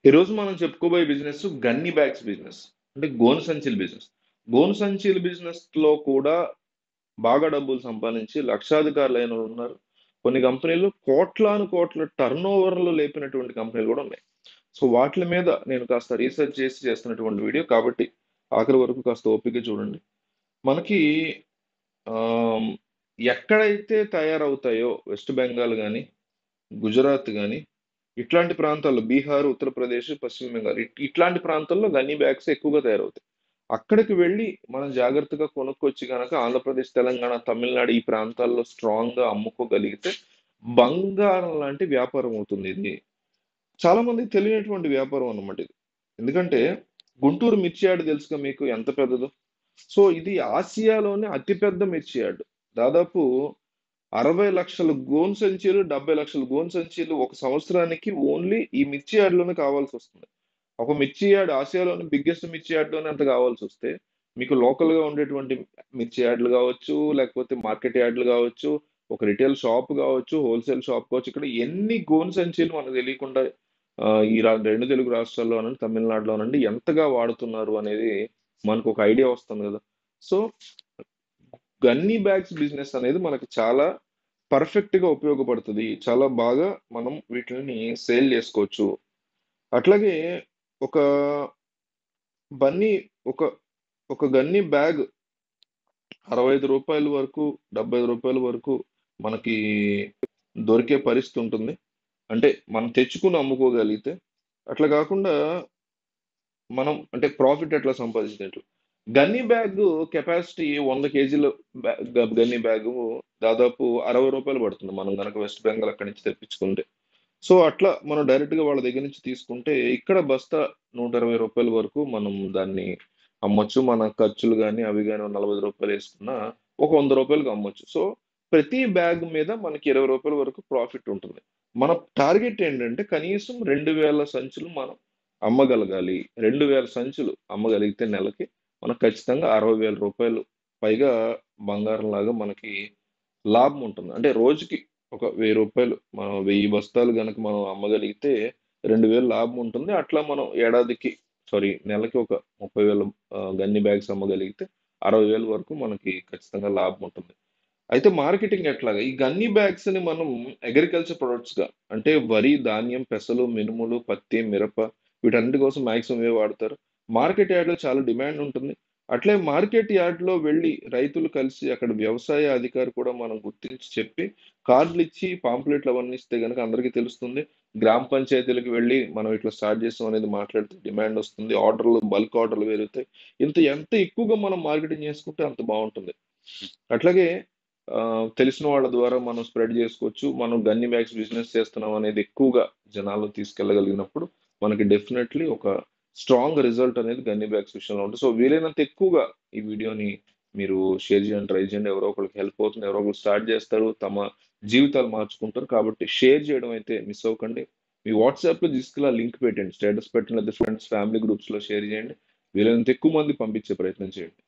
ఈరోజు మనం చెప్పుకోబోయే బిజినెస్ గన్ని బ్యాగ్స్ బిజినెస్. అంటే గోను సంచుల బిజినెస్. గోను సంచుల బిజినెస్‌లో కూడా బాగా డబ్బులు సంపాదించి లక్షాధికారులైన ఉన్నారు. కొన్ని కంపెనీలు కోట్లాను కోట్ల టర్నోవర్‌లు లేపినటువంటి కంపెనీలు కూడా ఉన్నాయి. సో, వాటిల మీద నేను కాస్త రీసెర్చ్ చేసి చేస్తున్నటువంటి వీడియో కాబట్టి ఆఖరి వరకు కాస్త ఓపికగా చూడండి. మనకి ఆహ్, ఎక్కడైతే తయారవుతాయో వెస్ట్ బెంగాల్ గాని, గుజరాత్ గాని ఇట్లాంటి ప్రాంతాల్లో బీహార్, ఉత్తరప్రదేశ్, పశ్చిమ బెంగాల్ ఇట్లాంటి ప్రాంతాల్లో గన్నీ బ్యాగ్స్ ఎక్కువగా తయారవుతాయి. అక్కడికి వెళ్లి మనం జాగ్రత్తగా కొనుక్కొచ్చి గనక ఆంధ్రప్రదేశ్, తెలంగాణ, తమిళనాడు ఈ ప్రాంతాల్లో స్ట్రాంగ్‌గా అమ్ముకోగలిగితే బంగారం లాంటి వ్యాపారం అవుతుంది ఇది. చాలా మందికి తెలియనటువంటి వ్యాపారం అన్నమాట ఇది. ఎందుకంటే గుంటూరు మిర్చి యార్డ్ తెలుసుగా మీకు ఎంత పెద్దదో. సో, ఇది ఆసియాలోనే అతిపెద్ద మిర్చి యార్డ్. దాదాపు 60,00,000 గోను సంచులు, 70,00,000 గోను సంచులు ఒక సంవత్సరానికి ఓన్లీ ఈ మిర్చి యార్డ్‌లోనే కావాల్సొస్తుంది. ఒక మిర్చి యార్డ్ ఆసియాలోని బిగ్గెస్ట్ మిర్చి యార్డ్‌లోనే అంత కావాల్సొస్తే, మీకు లోకల్‌గా ఉండేటువంటి మిర్చి యార్డ్‌లు గావచ్చు, లేకపోతే మార్కెట్ యార్డ్‌లు గావచ్చు, ఒక రిటైల్ షాప్ గావచ్చు, హోల్‌సేల్ షాప్ కావచ్చు, ఇక్కడ ఎన్ని గోను సంచులు మనకు తెలియకుండా ఈ 2 తెలుగు రాష్ట్రాల్లోనండి, తమిళనాడులోనండి ఎంతగా వాడుతున్నారు అనేది మనకొక ఐడియా వస్తుంది గదా! సో, గన్నీ బ్యాగ్స్ బిజినెస్ అనేది మనకి చాలా పర్ఫెక్ట్‌గా ఉపయోగపడుతది. చాలా బాగా మనం వీటిల్ని సేల్ జేసుకోవచ్చు. అట్లాగే ఒక బన్నీ ఒక ఒక గన్నీ బ్యాగ్ రూ. 65 వరకు, రూ. 70 వరకు మనకి దొరికే పరిస్థితి ఉంటుంది. అంటే మనం తెచ్చుకొని అమ్ముకోగలిగితే. అట్లా గాకుండా మనం అంటే ప్రాఫిట్ ఎట్లా సంపాదించినట్లు. గన్నీ బ్యాగు కెపాసిటీ 100 కేజీల గన్నీ బ్యాగు దాదాపు రూ. 60 పడుతుంది. మనం గనక వెస్ట్ బెంగాల్ అక్కడి నుంచి తెప్పించుకుంటే. సో, అట్లా మనం డైరెక్ట్‌గా వాళ్ళ దగ్గర నుంచి తీసుకుంటే ఇక్కడ బస్తా రూ. 120 వరకు మనం దాన్ని అమ్మొచ్చు. మన ఖర్చులు గాని, అవి గాని ఓ రూ. 40 యేసుకున్నా ఒక రూ. 100కి అమ్మొచ్చు. సో, ప్రతి బ్యాగ్ మీద మనకి రూ. 20 వరకు ప్రాఫిట్ ఉంటుంది. మన టార్గెట్ ఏంటంటే కనీసం 2000 సంచులు మనం అమ్మగలగాలి. 2000 సంచులు అమ్మగలిగితే నెలకి మనకు ఖచ్చితంగా రూ. 60,000 పైగా బంగారంలాగా మనకి లాభం ఉంటుంది. అంటే రోజుకి ఒక రూ. 1000 మనం 1000 బస్తాలు గనక మనం అమ్మగలిగితే 2000 లాభం ఉంటుంది. అట్లా మనం ఏడాదికి నెలకి ఒక 30,000 గన్ని బ్యాగ్స్ అమ్మగలిగితే 60,000 వరకు మనకి ఖచ్చితంగా లాభం ఉంటుంది. అయితే మార్కెటింగ్ ఎట్లాగా? ఈ గన్నీ బ్యాగ్స్‌ని మనం అగ్రికల్చర్ ప్రొడక్ట్స్‌గా అంటే వరి, ధాన్యం, పెసలు, మినుములు, పత్తి, మిరప వీటన్నిటి కోసం మాక్సిమం ఇవే వాడతారు. మార్కెట్ యార్డ్‌లో చాలా డిమాండ్ ఉంటుంది. అట్లే మార్కెట్ యార్డ్‌లో వెళ్లి రైతులు కలిసి అక్కడ వ్యవసాయ అధికారి కూడా మనం గుర్తించి చెప్పి కార్డులిచ్చి పాంప్లెట్లు అవన్నీ ఇస్తే గనక అందరికీ తెలుస్తుంది. గ్రామ పంచాయతీలకు వెళ్లి మనం ఇట్లా స్టార్ట్ చేసాం అనేది మాట్లాడితే డిమాండ్ వస్తుంది. ఆర్డర్‌లు బల్క్ ఆర్డర్‌లు పెరుగుతాయి. ఎంత ఎక్కువగా మనం మార్కెటింగ్ చేసుకుంటే అంత బావుంటుంది. అట్లాగే తెలిసిన వాళ్ళ ద్వారా మనం స్ప్రెడ్ చేసుకోవచ్చు. మనం గన్ని బ్యాగ్స్ బిజినెస్ చేస్తున్నాం అనేది ఎక్కువగా జనాల్లోకి తీసుకెళ్ళగలిగినప్పుడు మనకి డెఫినైట్‌లీ ఒక స్ట్రాంగ్ రిజల్ట్ అనేది గన్ని బ్యాగ్స్ విషయంలో ఉంటుంది. సో, వీలైనంత ఎక్కువగా ఈ వీడియోని మీరు షేర్ చేయండి, ట్రై చేయండి. ఎవరో ఒకళ్ళకి హెల్ప్ అవుతుంది. ఎవరో ఒకళ్ళు స్టార్ట్ చేస్తారు. తమ జీవితాలు మార్చుకుంటారు. కాబట్టి షేర్ చేయడం అయితే మిస్ అవ్వకండి. మీ వాట్సాప్‌లో తీసుకెళ్ళి ఆ లింక్ పెట్టండి. స్టేటస్ పెట్టండి. లేదా ఫ్రెండ్స్, ఫ్యామిలీ గ్రూప్స్‌లో షేర్ చేయండి. వీలైనంత ఎక్కువ మందికి పంపించే ప్రయత్నం చేయండి.